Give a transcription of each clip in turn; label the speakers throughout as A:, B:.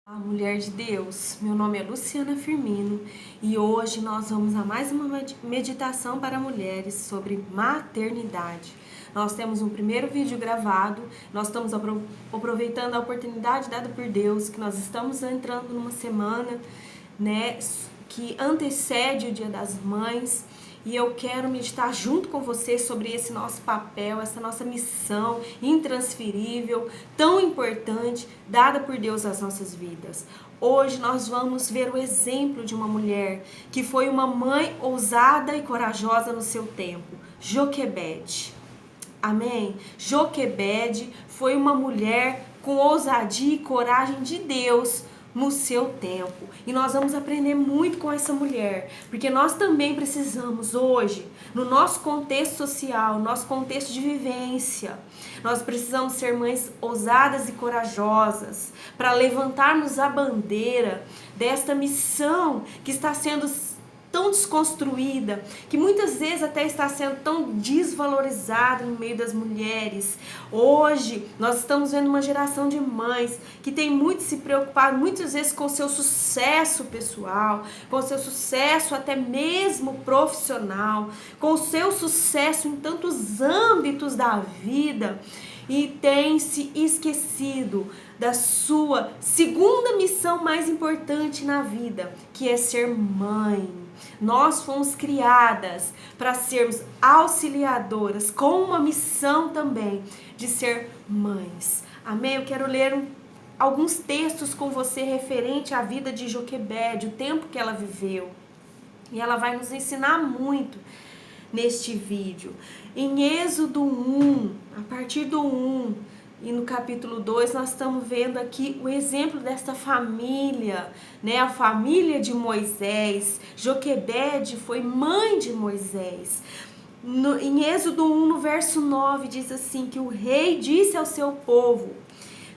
A: Olá, mulher de Deus, meu nome é Luciana Firmino e hoje nós vamos a mais uma meditação para mulheres sobre maternidade. Nós temos um primeiro vídeo gravado, nós estamos aproveitando a oportunidade dada por Deus, que nós estamos entrando numa semana, que antecede o Dia das Mães. E eu quero meditar junto com você sobre esse nosso papel, essa nossa missão intransferível, tão importante, dada por Deus às nossas vidas. Hoje nós vamos ver o exemplo de uma mulher que foi uma mãe ousada e corajosa no seu tempo, Joquebede. Amém? Joquebede foi uma mulher com ousadia e coragem de Deus no seu tempo. E nós vamos aprender muito com essa mulher, porque nós também precisamos hoje, no nosso contexto social, no nosso contexto de vivência, nós precisamos ser mães ousadas e corajosas para levantarmos a bandeira desta missão que está sendo tão desconstruída, que muitas vezes até está sendo tão desvalorizada no meio das mulheres. Hoje, nós estamos vendo uma geração de mães que tem muito se preocupado, muitas vezes, com o seu sucesso pessoal, com o seu sucesso até mesmo profissional, com o seu sucesso em tantos âmbitos da vida, e tem se esquecido da sua segunda missão mais importante na vida, que é ser mãe. Nós fomos criadas para sermos auxiliadoras, com uma missão também de ser mães. Amém? Eu quero ler alguns textos com você referente à vida de Joquebede, o tempo que ela viveu. E ela vai nos ensinar muito neste vídeo. Em Êxodo 1, a partir do 1 e no capítulo 2, nós estamos vendo aqui o exemplo desta família, a família de Moisés. Joquebede foi mãe de Moisés. Em Êxodo 1, no verso 9, diz assim, que o rei disse ao seu povo: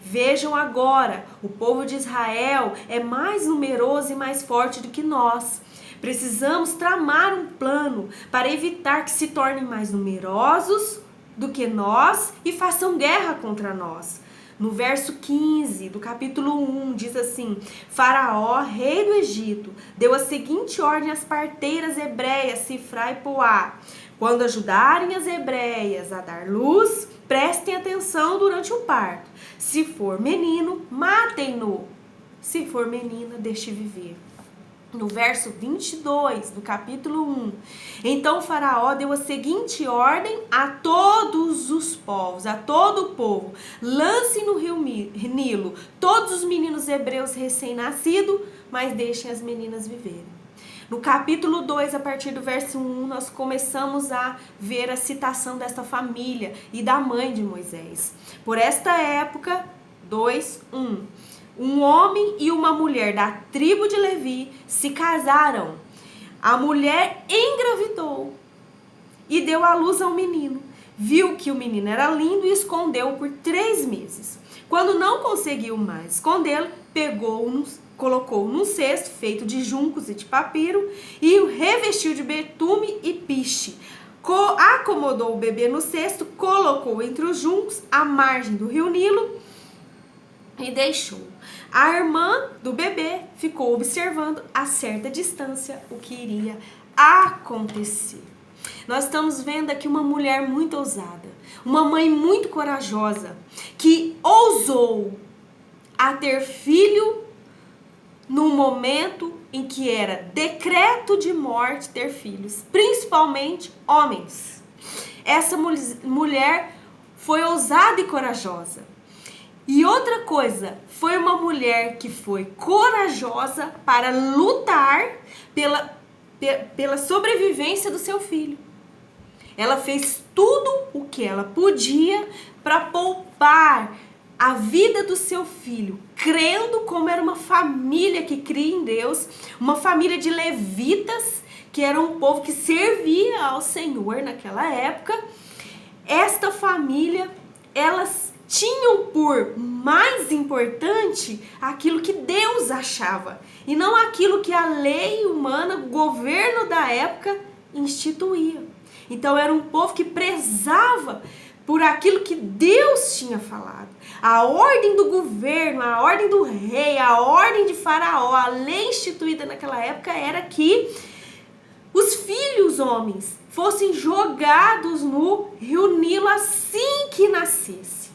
A: vejam agora, o povo de Israel é mais numeroso e mais forte do que nós. Precisamos tramar um plano para evitar que se tornem mais numerosos do que nós e façam guerra contra nós. No verso 15 do capítulo 1 diz assim: Faraó, rei do Egito, deu a seguinte ordem às parteiras hebreias, Sifra e Poá: quando ajudarem as hebreias a dar luz, prestem atenção durante o parto. Se for menino, matem-no. Se for menina, deixe viver. No verso 22 do capítulo 1, então Faraó deu a seguinte ordem a todos os povos, a todo o povo: lancem no rio Nilo todos os meninos hebreus recém-nascidos, mas deixem as meninas viverem. No capítulo 2, a partir do verso 1, nós começamos a ver a citação desta família e da mãe de Moisés. Por esta época, 2:1, um homem e uma mulher da tribo de Levi se casaram. A mulher engravidou e deu à luz a um menino. Viu que o menino era lindo e escondeu-o por 3 meses. Quando não conseguiu mais escondê-lo, colocou-o num cesto feito de juncos e de papiro e o revestiu de betume e piche. Acomodou o bebê no cesto, colocou entre os juncos à margem do rio Nilo e deixou. A irmã do bebê ficou observando a certa distância o que iria acontecer. Nós estamos vendo aqui uma mulher muito ousada, uma mãe muito corajosa, que ousou a ter filho no momento em que era decreto de morte ter filhos, principalmente homens. Essa mulher foi ousada e corajosa. E outra coisa, foi uma mulher que foi corajosa para lutar pela sobrevivência do seu filho. Ela fez tudo o que ela podia para poupar a vida do seu filho, crendo como era uma família que cria em Deus, uma família de levitas, que era um povo que servia ao Senhor naquela época. Esta família, elas tinham por mais importante aquilo que Deus achava e não aquilo que a lei humana, o governo da época instituía. Então era um povo que prezava por aquilo que Deus tinha falado, a ordem do governo, a ordem do rei, a ordem de Faraó, a lei instituída naquela época era que os filhos homens fossem jogados no rio Nilo assim que nascesse.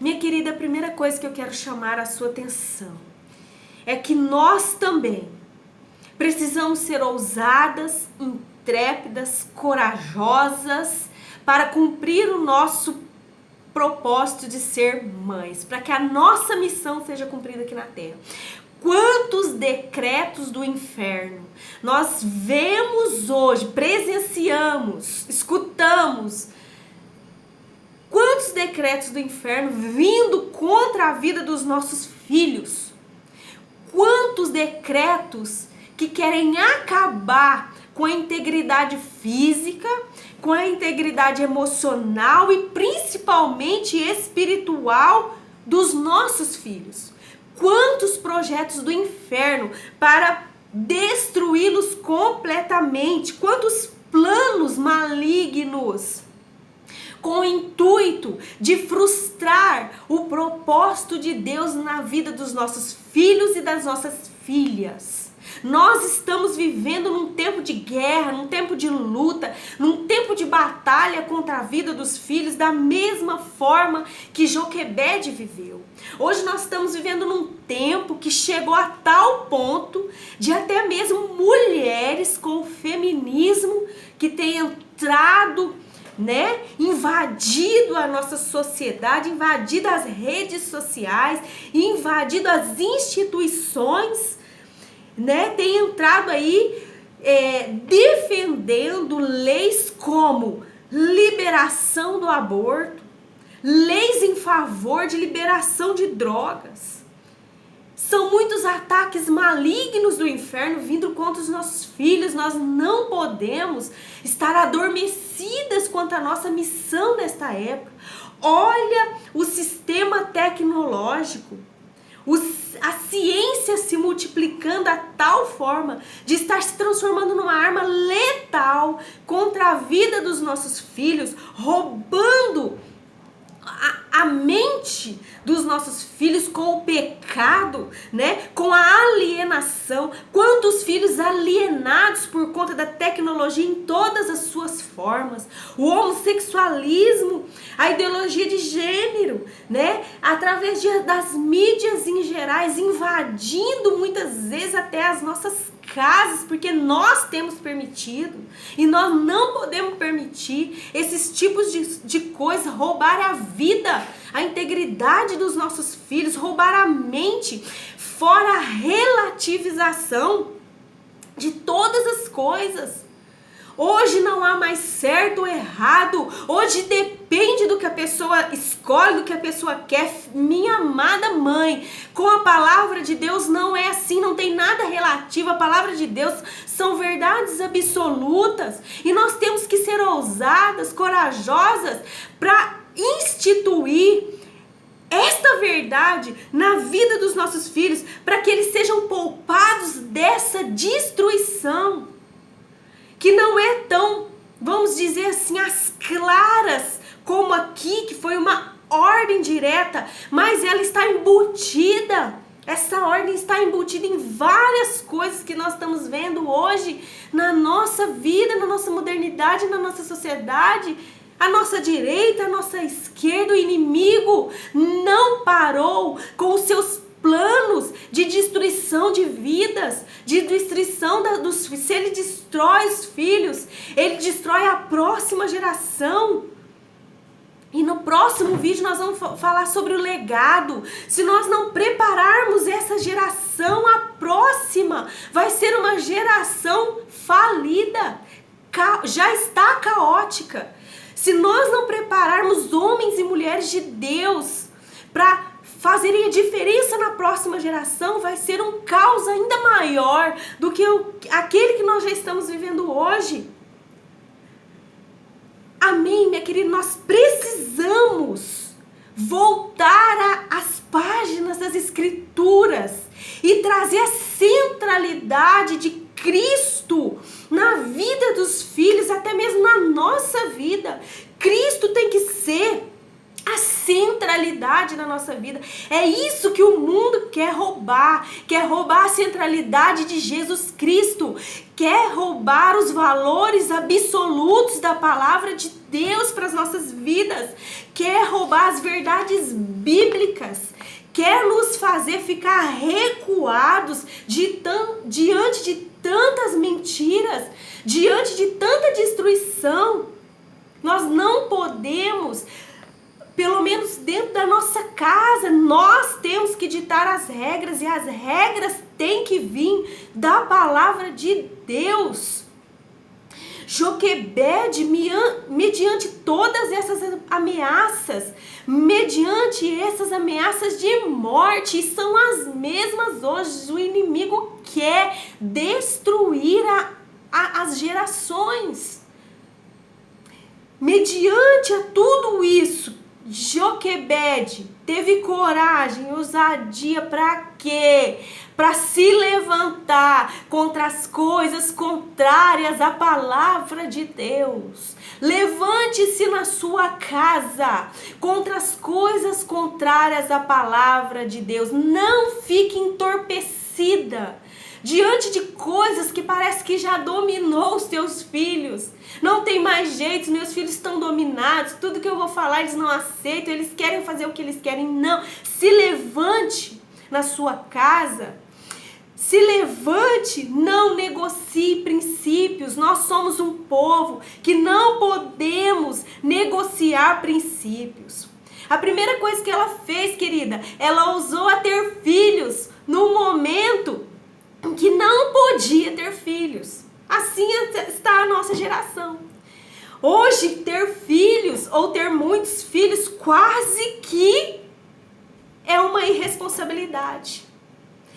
A: Minha querida, a primeira coisa que eu quero chamar a sua atenção é que nós também precisamos ser ousadas, intrépidas, corajosas para cumprir o nosso propósito de ser mães, para que a nossa missão seja cumprida aqui na Terra. Quantos decretos do inferno nós vemos hoje, presenciamos, escutamos? Quantos decretos do inferno vindo contra a vida dos nossos filhos? Quantos decretos que querem acabar com a integridade física, com a integridade emocional e principalmente espiritual dos nossos filhos? Quantos projetos do inferno para destruí-los completamente? Quantos planos malignos com o intuito de frustrar o propósito de Deus na vida dos nossos filhos e das nossas filhas. Nós estamos vivendo num tempo de guerra, num tempo de luta, num tempo de batalha contra a vida dos filhos, da mesma forma que Joquebede viveu. Hoje nós estamos vivendo num tempo que chegou a tal ponto de até mesmo mulheres com o feminismo que tem entrado, invadido a nossa sociedade, invadido as redes sociais, invadido as instituições, tem entrado aí defendendo leis como liberação do aborto, leis em favor de liberação de drogas. São muitos ataques malignos do inferno vindo contra os nossos filhos. Nós não podemos estar adormecidas quanto à nossa missão nesta época. Olha o sistema tecnológico, a ciência se multiplicando a tal forma de estar se transformando numa arma letal contra a vida dos nossos filhos, roubando a mente dos nossos filhos com o pecado, com a alienação. Quantos filhos alienados por conta da tecnologia em todas as suas formas, o homossexualismo, a ideologia de gênero, através das mídias em gerais, invadindo muitas vezes até as nossas casas, porque nós temos permitido e nós não podemos permitir esses tipos de coisa roubar a vida, a integridade dos nossos filhos, roubar a mente, fora a relativização de todas as coisas. Hoje não há mais certo ou errado, hoje depende do que a pessoa escolhe, do que a pessoa quer. Minha amada mãe, com a palavra de Deus não é assim, não tem nada relativo. A palavra de Deus são verdades absolutas e nós temos que ser ousadas, corajosas para instituir esta verdade na vida dos nossos filhos, para que eles sejam poupados dessa destruição, que não é tão, vamos dizer assim, às claras como aqui, que foi uma ordem direta, mas ela está embutida. Essa ordem está embutida em várias coisas que nós estamos vendo hoje na nossa vida, na nossa modernidade, na nossa sociedade. A nossa direita, a nossa esquerda, o inimigo não parou com os seus planos de destruição de vidas, de destruição dos filhos. Se ele destrói os filhos, ele destrói a próxima geração. E no próximo vídeo nós vamos falar sobre o legado. Se nós não prepararmos essa geração, a próxima vai ser uma geração falida, já está caótica. Se nós não prepararmos homens e mulheres de Deus para fazerem a diferença na próxima geração, vai ser um caos ainda maior do que aquele que nós já estamos vivendo hoje. Amém, minha querida? Nós precisamos voltar às páginas das Escrituras e trazer a centralidade de Cristo na vida dos filhos, até mesmo na nossa vida. Cristo tem que ser a centralidade na nossa vida. É isso que o mundo quer roubar a centralidade de Jesus Cristo, quer roubar os valores absolutos da palavra de Deus para as nossas vidas, quer roubar as verdades bíblicas, quer nos fazer ficar recuados diante de tantas mentiras, diante de tanta destruição. Nós não podemos, pelo menos dentro da nossa casa, nós temos que ditar as regras, e as regras têm que vir da palavra de Deus. Joquebede, mediante todas essas ameaças, mediante essas ameaças de morte, e são as mesmas hoje, o inimigo quer destruir as gerações. Mediante a tudo isso, Joquebede teve coragem, ousadia, para quê? Para se levantar contra as coisas contrárias à palavra de Deus. Levante-se na sua casa contra as coisas contrárias à palavra de Deus. Não fique entorpecida diante de coisas que parece que já dominou os teus filhos. Não tem mais jeito, meus filhos estão dominados, tudo que eu vou falar eles não aceitam, eles querem fazer o que eles querem. Não, se levante na sua casa, se levante, não negocie princípios. Nós somos um povo que não podemos negociar princípios. A primeira coisa que ela fez, querida, ela ousou a ter filhos no momento que não podia ter filhos. Assim está a nossa geração. Hoje, ter filhos ou ter muitos filhos quase que é uma irresponsabilidade.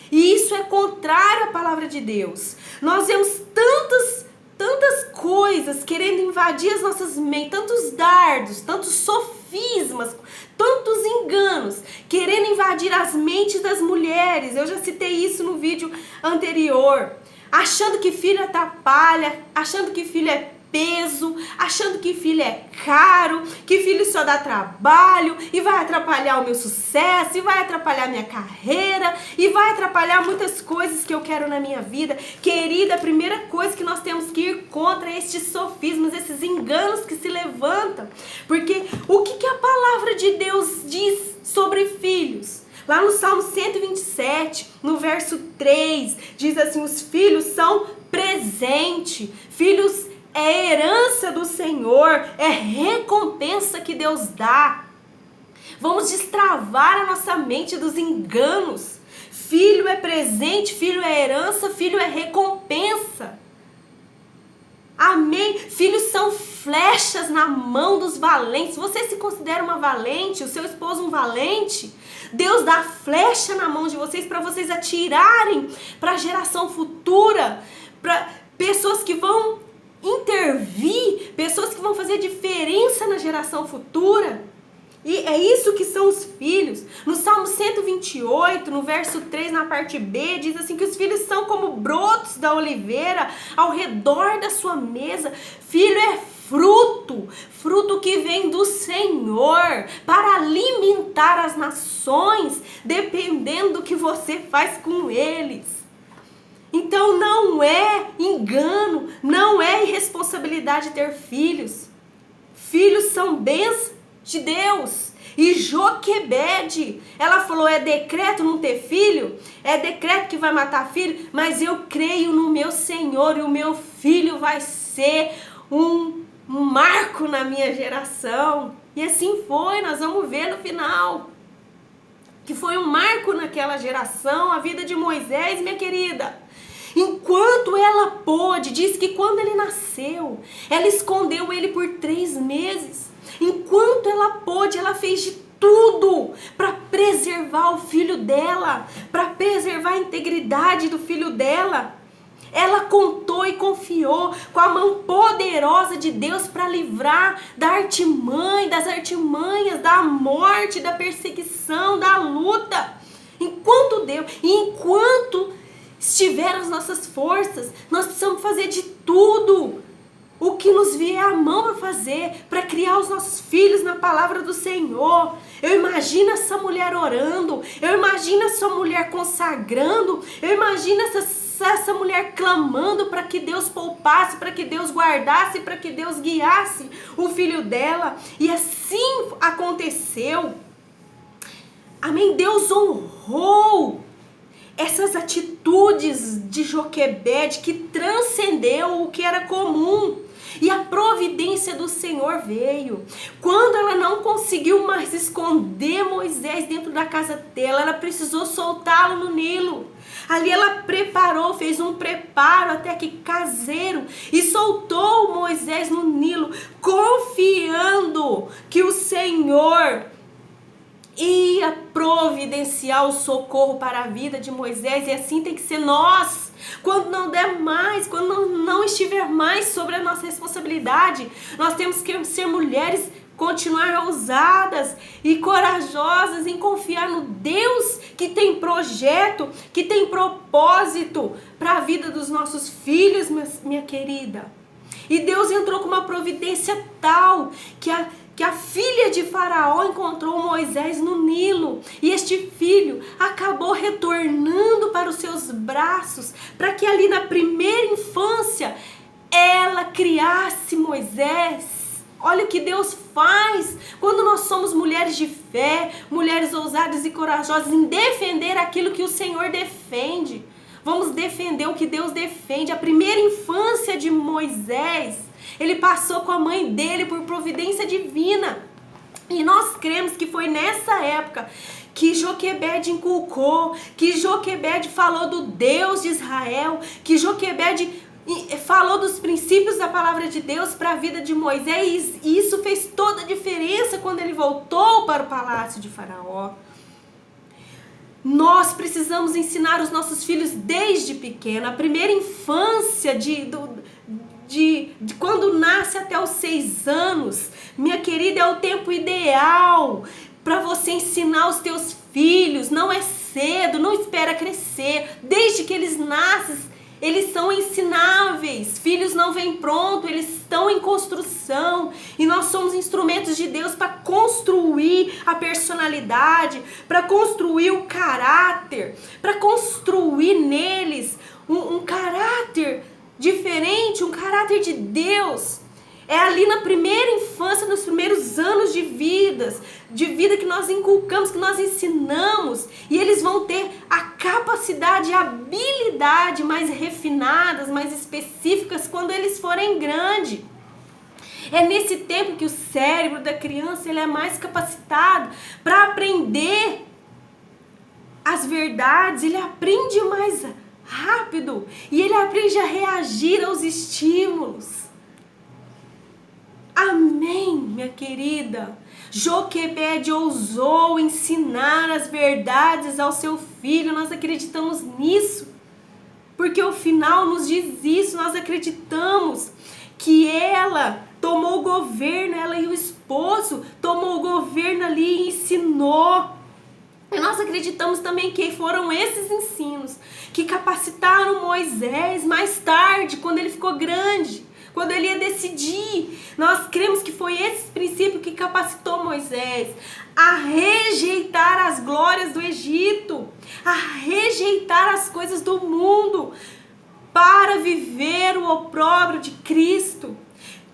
A: E isso é contrário à palavra de Deus. Nós vemos tantas coisas querendo invadir as nossas mentes, tantos dardos, tantos sofismas, tantos enganos, querendo invadir as mentes das mulheres. Eu já citei isso no vídeo anterior. Achando que filho atrapalha, achando que filho é peso, achando que filho é caro, que filho só dá trabalho e vai atrapalhar o meu sucesso, e vai atrapalhar a minha carreira, e vai atrapalhar muitas coisas que eu quero na minha vida. Querida, a primeira coisa que nós temos que ir contra é estes sofismas, esses enganos que se levantam. Porque o que a palavra de Deus diz sobre filhos? Lá no Salmo 127, no verso 3, diz assim: os filhos são presente, filhos é herança do Senhor, é recompensa que Deus dá. Vamos destravar a nossa mente dos enganos. Filho é presente, filho é herança, filho é recompensa. Amém? Filhos são flechas na mão dos valentes. Você se considera uma valente? O seu esposo um valente? Deus dá flecha na mão de vocês para vocês atirarem para a geração futura, para pessoas que vão intervir, pessoas que vão fazer diferença na geração futura. E é isso que são os filhos. No Salmo 128, no verso 3, na parte B, diz assim que os filhos são como brotos da oliveira ao redor da sua mesa. Filho é fruto que vem do Senhor para alimentar as nações, dependendo do que você faz com eles. Então não é engano, não é irresponsabilidade ter filhos. Filhos são bênçãos de Deus. E Joquebede, ela falou: é decreto não ter filho? É decreto que vai matar filho? Mas eu creio no meu Senhor, e o meu filho vai ser um marco na minha geração. E assim foi, nós vamos ver no final que foi um marco naquela geração, a vida de Moisés, minha querida. Enquanto ela pôde, diz que quando ele nasceu, ela escondeu ele por 3 meses. Enquanto ela pôde, ela fez de tudo para preservar o filho dela, para preservar a integridade do filho dela. Ela contou e confiou com a mão poderosa de Deus para livrar das artimanhas, da morte, da perseguição, da luta. Enquanto estiver as nossas forças, nós precisamos fazer de tudo o que nos vier à mão para fazer, para criar os nossos filhos na palavra do Senhor. Eu imagino essa mulher orando, eu imagino essa mulher consagrando, eu imagino essa mulher clamando para que Deus poupasse, para que Deus guardasse, para que Deus guiasse o filho dela. E assim aconteceu. Amém? Deus honrou essas atitudes de Joquebede, que transcendeu o que era comum. E a providência do Senhor veio. Quando ela não conseguiu mais esconder Moisés dentro da casa dela, ela precisou soltá-lo no Nilo. Ali ela preparou, fez um preparo até que caseiro e soltou Moisés no Nilo, confiando que o Senhor ia providenciar o socorro para a vida de Moisés. E assim tem que ser nós. Quando não der mais, quando não estiver mais sobre a nossa responsabilidade, nós temos que ser mulheres, continuar ousadas e corajosas em confiar no Deus que tem projeto, que tem propósito para a vida dos nossos filhos, minha querida. E Deus entrou com uma providência tal que a filha de Faraó encontrou Moisés no Nilo. E este filho acabou retornando para os seus braços, para que ali na primeira infância ela criasse Moisés. Olha o que Deus faz quando nós somos mulheres de fé, mulheres ousadas e corajosas em defender aquilo que o Senhor defende. Vamos defender o que Deus defende. A primeira infância de Moisés, ele passou com a mãe dele por providência divina. E nós cremos que foi nessa época que Joquebede inculcou, que Joquebede falou do Deus de Israel, que Joquebede falou dos princípios da palavra de Deus para a vida de Moisés. E isso fez toda a diferença quando ele voltou para o palácio de Faraó. Nós precisamos ensinar os nossos filhos desde pequeno. A primeira infância de quando nasce até os 6 anos, minha querida, é o tempo ideal para você ensinar os teus filhos. Não é cedo, não espera crescer. Desde que eles nascem, eles são ensináveis. Filhos não vêm pronto, eles estão em construção. E nós somos instrumentos de Deus para construir a personalidade, para construir o caráter, para construir neles um caráter diferente, um caráter de Deus. É ali na primeira infância, nos primeiros anos de vida que nós inculcamos, que nós ensinamos, e eles vão ter a capacidade e a habilidade mais refinadas, mais específicas quando eles forem grandes. É nesse tempo que o cérebro da criança ele é mais capacitado para aprender as verdades, ele aprende mais rápido e ele aprende a reagir aos estímulos. Amém, minha querida. Joquebede ousou ensinar as verdades ao seu filho. Nós acreditamos nisso, porque o final nos diz isso. Nós acreditamos que ela tomou o governo, ela e o esposo tomou o governo ali e ensinou. E nós acreditamos também que foram esses ensinos que capacitaram Moisés mais tarde, quando ele ficou grande, quando ele ia decidir. Nós cremos que foi esse princípio que capacitou Moisés a rejeitar as glórias do Egito, a rejeitar as coisas do mundo, para viver o opróbrio de Cristo.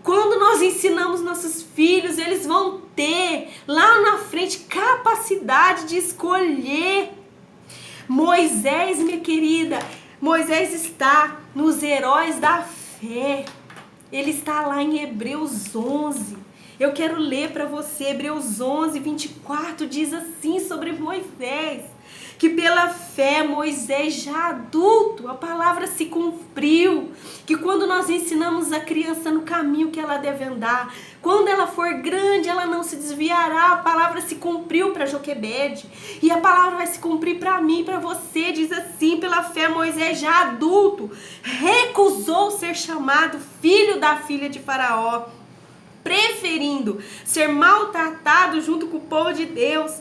A: Quando nós ensinamos nossos filhos, eles vão ter lá na frente capacidade de escolher. Moisés, minha querida, Moisés está nos heróis da fé. Ele está lá em Hebreus 11. Eu quero ler para você. Hebreus 11, 24 diz assim sobre Moisés: que pela fé Moisés já adulto, a palavra se cumpriu, que quando nós ensinamos a criança no caminho que ela deve andar, quando ela for grande ela não se desviará. A palavra se cumpriu para Joquebede e a palavra vai se cumprir para mim e para você. Diz assim: pela fé Moisés já adulto recusou ser chamado filho da filha de Faraó, preferindo ser maltratado junto com o povo de Deus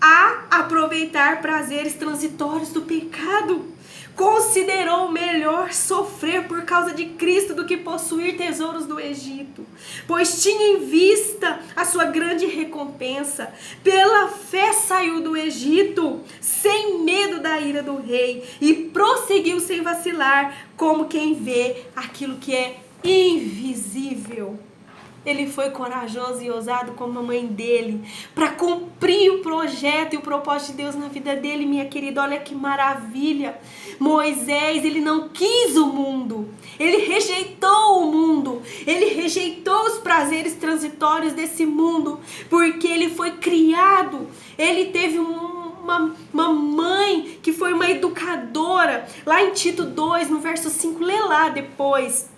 A: a aproveitar prazeres transitórios do pecado. Considerou melhor sofrer por causa de Cristo do que possuir tesouros do Egito, pois tinha em vista a sua grande recompensa. Pela fé saiu do Egito, sem medo da ira do rei, e prosseguiu sem vacilar, como quem vê aquilo que é invisível. Ele foi corajoso e ousado como a mãe dele, para cumprir o projeto e o propósito de Deus na vida dele, minha querida. Olha que maravilha. Moisés, ele não quis o mundo, ele rejeitou o mundo, ele rejeitou os prazeres transitórios desse mundo, porque ele foi criado, ele teve uma mãe que foi uma educadora. Lá em Tito 2, no verso 5, lê lá depois,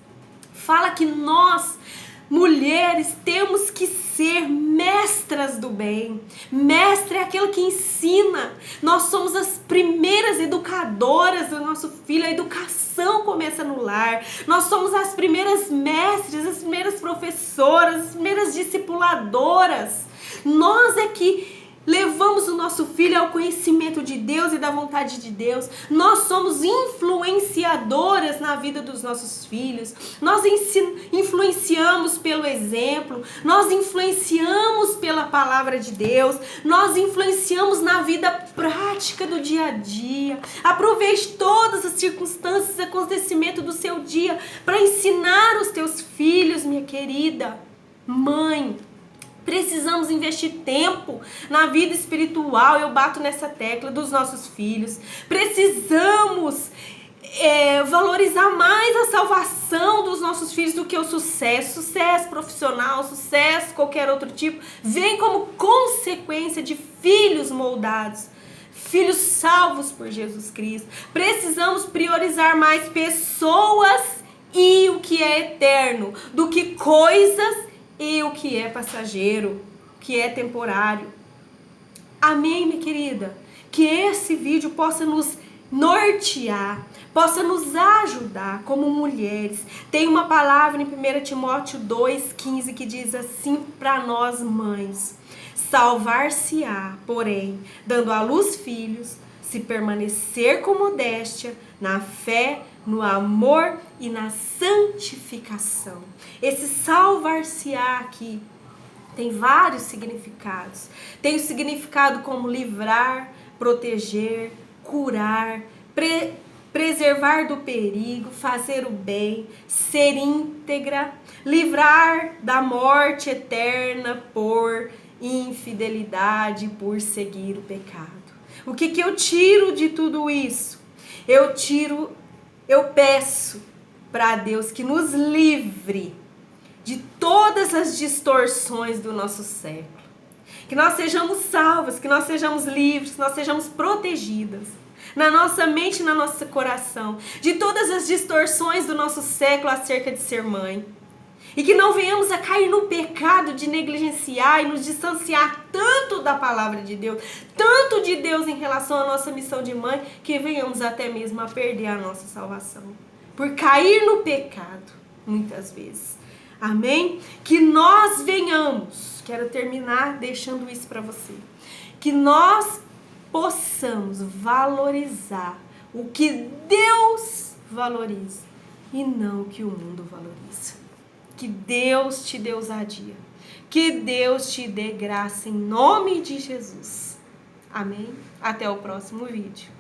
A: fala que nós, mulheres, temos que ser mestras do bem. Mestra é aquilo que ensina. Nós somos as primeiras educadoras do nosso filho. A educação começa no lar. Nós somos as primeiras mestres, as primeiras professoras, as primeiras discipuladoras. Nós é que levamos o nosso filho ao conhecimento de Deus e da vontade de Deus. Nós somos influenciadoras na vida dos nossos filhos. Nós influenciamos pelo exemplo. Nós influenciamos pela palavra de Deus. Nós influenciamos na vida prática do dia a dia. Aproveite todas as circunstâncias e acontecimentos do seu dia para ensinar os teus filhos, minha querida mãe. Precisamos investir tempo na vida espiritual, eu bato nessa tecla, dos nossos filhos. Precisamos valorizar mais a salvação dos nossos filhos do que o sucesso. Sucesso profissional, sucesso qualquer outro tipo, vem como consequência de filhos moldados, filhos salvos por Jesus Cristo. Precisamos priorizar mais pessoas e o que é eterno do que coisas e o que é passageiro, o que é temporário. Amém, minha querida? Que esse vídeo possa nos nortear, possa nos ajudar como mulheres. Tem uma palavra em 1 Timóteo 2,15 que diz assim para nós mães: salvar-se-á, porém, dando à luz filhos, se permanecer com modéstia, na fé, no amor e na santificação. Esse salvar-se-á aqui tem vários significados. Tem o significado como livrar, proteger, curar, preservar do perigo, fazer o bem, ser íntegra, livrar da morte eterna por infidelidade, por seguir o pecado. O que eu tiro de tudo isso? Eu peço para Deus que nos livre de todas as distorções do nosso século. Que nós sejamos salvas, que nós sejamos livres, que nós sejamos protegidas na nossa mente e no nosso coração de todas as distorções do nosso século acerca de ser mãe. E que não venhamos a cair no pecado de negligenciar e nos distanciar tanto da palavra de Deus, tanto de Deus em relação à nossa missão de mãe, que venhamos até mesmo a perder a nossa salvação. Por cair no pecado, muitas vezes. Amém? Que nós venhamos, quero terminar deixando isso para você, que nós possamos valorizar o que Deus valoriza e não o que o mundo valoriza. Que Deus te dê ousadia. Que Deus te dê graça em nome de Jesus. Amém? Até o próximo vídeo.